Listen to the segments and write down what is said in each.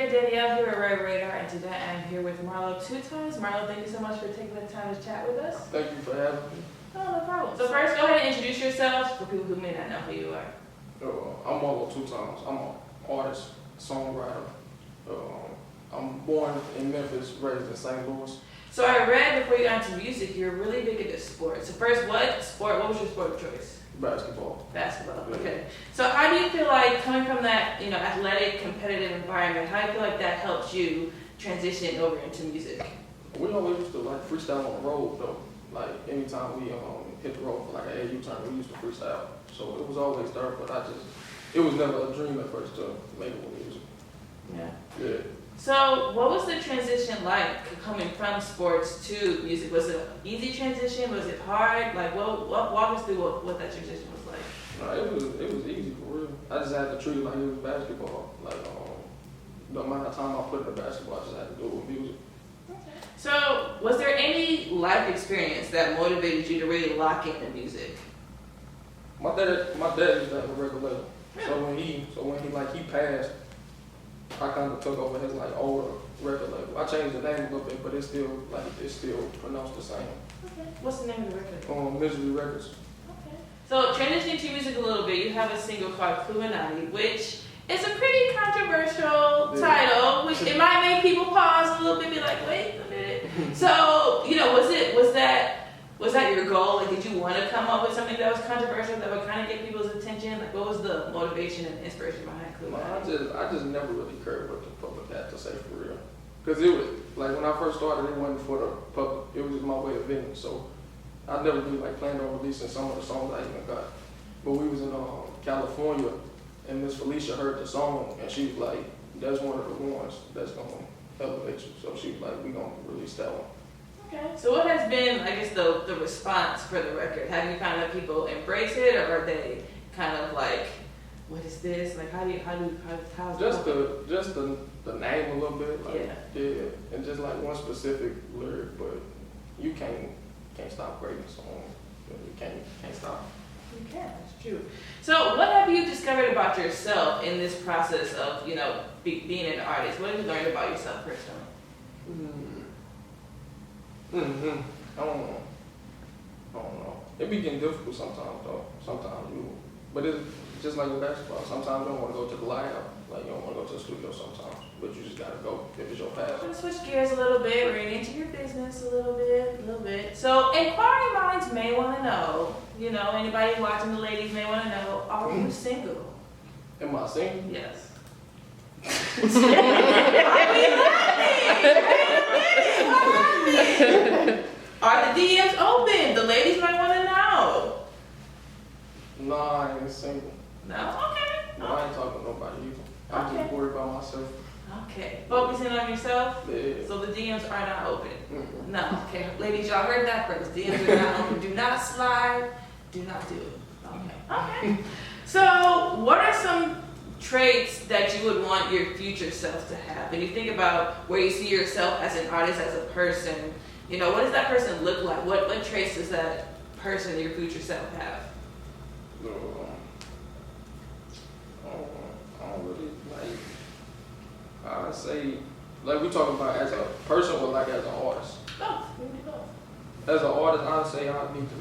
Erica Danielle here at Red Radar, and today I'm here with Marlo2xx. Marlo, thank you so much for taking the time to chat with us. Thank you for having me. Oh, no problem. So first, go ahead and introduce yourself for people who may not know who you are. I'm Marlo2xx. I'm an artist, songwriter. I'm born in Memphis, raised in St. Louis. So I read before you got into music, you're really big into sports. So first, what was your sport of choice? Basketball. Basketball, Yeah. okay. So how do you feel like, coming from that, athletic, competitive environment, how do you feel like that helps you transition over into music? We always used to freestyle on the road though. Like anytime we hit the road for an AAU tournament, we used to freestyle. So it was always there, but it was never a dream at first to make it with music. Yeah. So what was the transition like coming from sports to music? Was it an easy transition? Was it hard? Like, walk us through what that transition was like. No, it was easy for real. I just had to treat it like it was basketball. Like the amount of time I put into basketball, I just had to do it with music. So was there any life experience that motivated you to really lock into music? My dad used to have a record label. Really? So when he passed, I kind of took over his older record label. I changed the name a little bit, but it's still pronounced the same. Okay. What's the name of the record? Misery Records. Okay. So transitioning to music a little bit, you have a single called Illuminati, which is a pretty controversial title, which it might make people pause a little bit, be like, wait a minute. So, was that your goal? Like, did you want to come up with something that was controversial that would kind of get people's attention? Like, what was the motivation and inspiration behind Illuminati? I just never really cared what the public had to say for real. Because it was, when I first started, it wasn't for the public. It was just my way of venting. So I never really planned on releasing some of the songs I even got. But we was in California, and Miss Felicia heard the song, and she was like, that's one of the ones that's going to elevate you. So she was like, we're going to release that one. Okay. So what has been, I guess, the response for the record? Have you found that people embrace it, or are they kind of like, what is this? Like, how's just the name a little bit, and just one specific lyric, but you can't stop creating a song. You can't stop. You can, that's true. So what have you discovered about yourself in this process of, being an artist? What have you learned about yourself personally? I don't know. It be getting difficult sometimes though. But it's just like with basketball. Sometimes you don't want to go to the lab. You don't want to go to the studio sometimes. But you just gotta go if it's your passion. I'm gonna switch gears a little bit. We're into your business a little bit. So inquiring minds may want to know, anybody watching, the ladies may want to know, are you single? Am I single? Yes. Are the DMs open? The ladies might want to know. No, I ain't single. No? Okay. No, I ain't talking to nobody either. I'm just worried about myself. Okay. Focusing on yourself? Yeah. So the DMs are not open? Mm-hmm. No. Okay. Ladies, y'all heard that first. DMs are not open. Do not slide. Do not do it. Okay. So what are some traits that you would want your future self to have? And you think about where you see yourself as an artist, as a person, what does that person look like? What traits does that person, your future self, have? I don't really I'd say, we talking about as a person or as an artist? Both. As an artist, I'd say I need to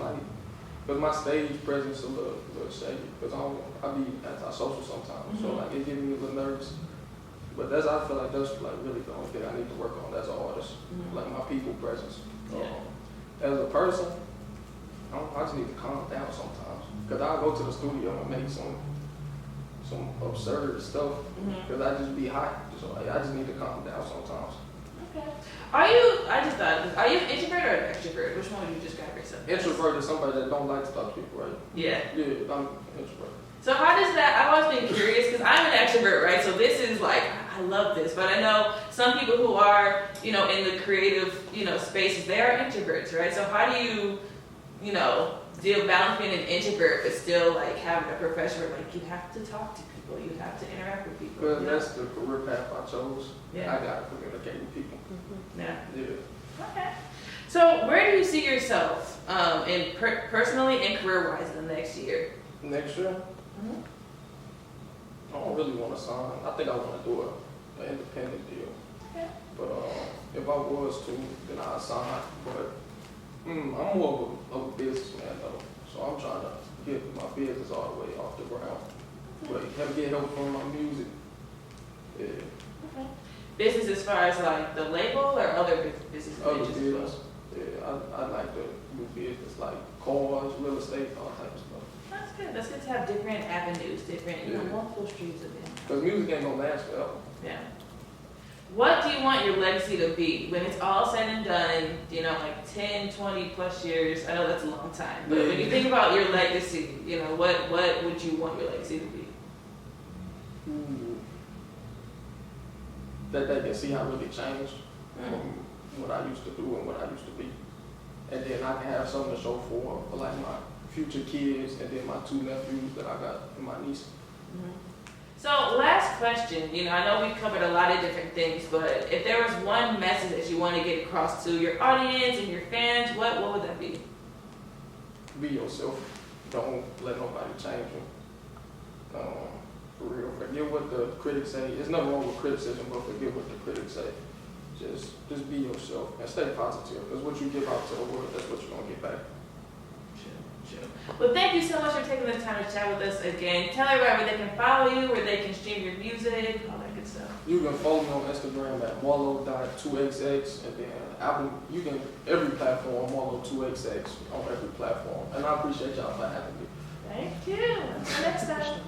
because my stage presence is a little shaky, because I be antisocial sometimes, so it gives me a little nervous. But I feel like that's really the only thing I need to work on as an artist, my people presence. As a person, I just need to calm down sometimes, because I go to the studio and make some absurd stuff, because I just be hot, so I just need to calm down sometimes. Okay. Are you an introvert or an extrovert? Which one would you describe yourself as? Introvert is somebody that don't like to talk to people, right? Yeah. Yeah, I'm an introvert. So how does that, I've always been curious, because I'm an extrovert, right? So this is I love this, but I know some people who are, in the creative, spaces, they are introverts, right? So how do you, deal balance being an introvert, but still having a profession where you have to talk to people, you have to interact with people? Well, that's the career path I chose. Yeah. I got to communicate with people. Yeah. Yeah. Okay. So where do you see yourself personally and career-wise in the next year? Next year? I don't really want to sign. I think I want to do an independent deal. Okay. But if I was to, then I'd sign. But I'm more of a businessman though, so I'm trying to get my business all the way off the ground. But get help from my music. Yeah. Okay. Business as far as like the label or other business Other ventures as business. well? Yeah, I like to do business like cars, real estate, all type of stuff. That's good. That's good to have different avenues, different, you know, Yeah. multiple streams of income. Because music ain't gonna last forever. Yeah. What do you want your legacy to be when it's all said and done, you know, like 10, 20 plus years? I know that's a long time, but when you think about your legacy, you know, what would you want your legacy to be? Ooh. That they can see how really changed from what I used to do and what I used to be. And then I can have something to show for like my future kids and then my 2 nephews that I got and my niece. So last question, you know, I know we've covered a lot of different things, but if there was one message that you want to get across to your audience and your fans, what would that be? Be yourself. Don't let nobody change you. For real, forget what the critics say. There's nothing wrong with criticism, but forget what the critics say. Just be yourself and stay positive. Because what you give out to the world, that's what you're gonna get back. Sure. Well, thank you so much for taking the time to chat with us again. Tell everybody where they can follow you, where they can stream your music, all that good stuff. You can follow me on Instagram at Marlo2xx, and then Apple, you can every platform, Marlo2xx on every platform. And I appreciate y'all for having me. Thank you. Until next time.